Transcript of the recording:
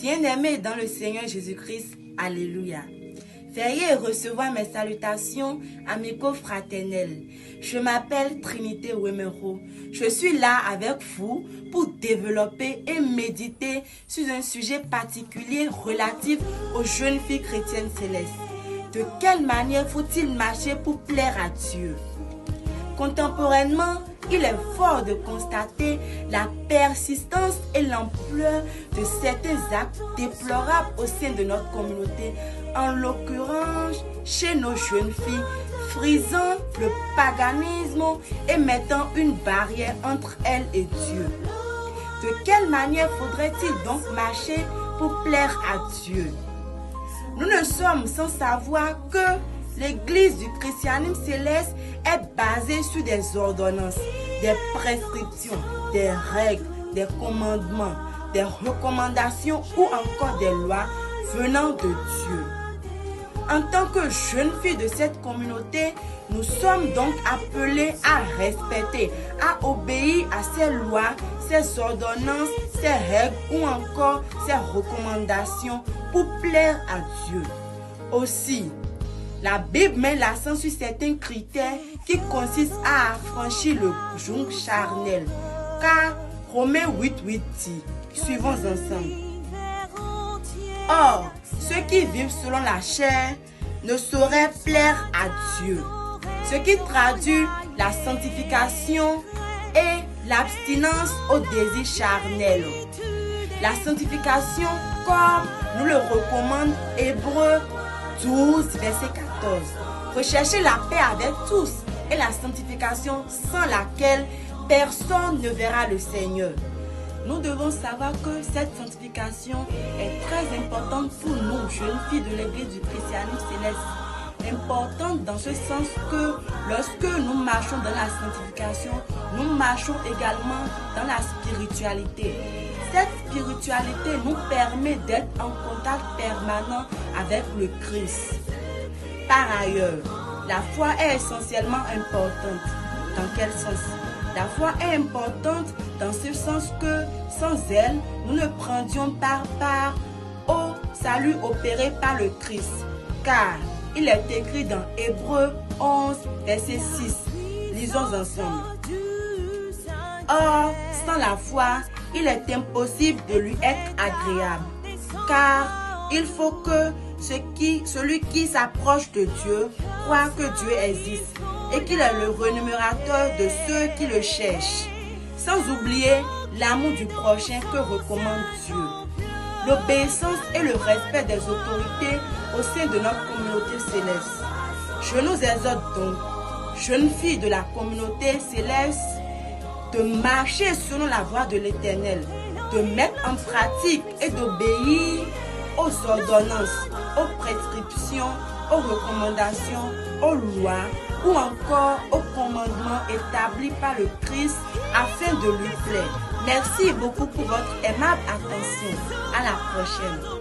Bien-aimés dans le Seigneur Jésus-Christ, alléluia. Veuillez recevoir mes salutations amicaux fraternelles. Je m'appelle Trinité Wemero. Je suis là avec vous pour développer et méditer sur un sujet particulier relatif aux jeunes filles chrétiennes célestes. De quelle manière faut-il marcher pour plaire à Dieu? Contemporainement, il est fort de constater la persistance et l'ampleur de certains actes déplorables au sein de notre communauté, en l'occurrence chez nos jeunes filles, frisant le paganisme et mettant une barrière entre elles et Dieu. De quelle manière faudrait-il donc marcher pour plaire à Dieu? Nous ne sommes sans savoir que l'Église du christianisme céleste est basée sur des ordonnances, des prescriptions, des règles, des commandements, des recommandations ou encore des lois venant de Dieu. En tant que jeunes filles de cette communauté, nous sommes donc appelés à respecter, à obéir à ces lois, ces ordonnances, ces règles ou encore ces recommandations pour plaire à Dieu. Aussi, la Bible met l'accent sur certains critères qui consistent à affranchir le joug charnel. Car Romains 8:8 dit, suivons ensemble. Or, ceux qui vivent selon la chair ne sauraient plaire à Dieu. Ce qui traduit la sanctification et l'abstinence au désir charnel. La sanctification, comme nous le recommande Hébreux 12, verset 14. Recherchez la paix avec tous et la sanctification sans laquelle personne ne verra le Seigneur. Nous devons savoir que cette sanctification est très importante pour nous, jeunes filles de l'Église du christianisme céleste. Importante dans ce sens que lorsque nous marchons dans la sanctification, nous marchons également dans la spiritualité. Cette spiritualité nous permet d'être en contact permanent avec le Christ. Par ailleurs, la foi est essentiellement importante. Dans quel sens? La foi est importante dans ce sens que sans elle, nous ne prendions pas part au salut opéré par le Christ. Car il est écrit dans Hébreux 11, verset 6. Lisons ensemble. Or, sans la foi, il est impossible de lui être agréable. Car il faut que celui qui s'approche de Dieu croit que Dieu existe et qu'il est le rémunérateur de ceux qui le cherchent. Sans oublier l'amour du prochain que recommande Dieu. L'obéissance et le respect des autorités au sein de notre communauté céleste. Je nous exhorte donc, jeunes filles de la communauté céleste, de marcher selon la voie de l'Éternel, de mettre en pratique et d'obéir aux ordonnances, aux prescriptions, aux recommandations, aux lois ou encore aux commandements établis par le Christ afin de lui plaire. Merci beaucoup pour votre aimable attention. À la prochaine.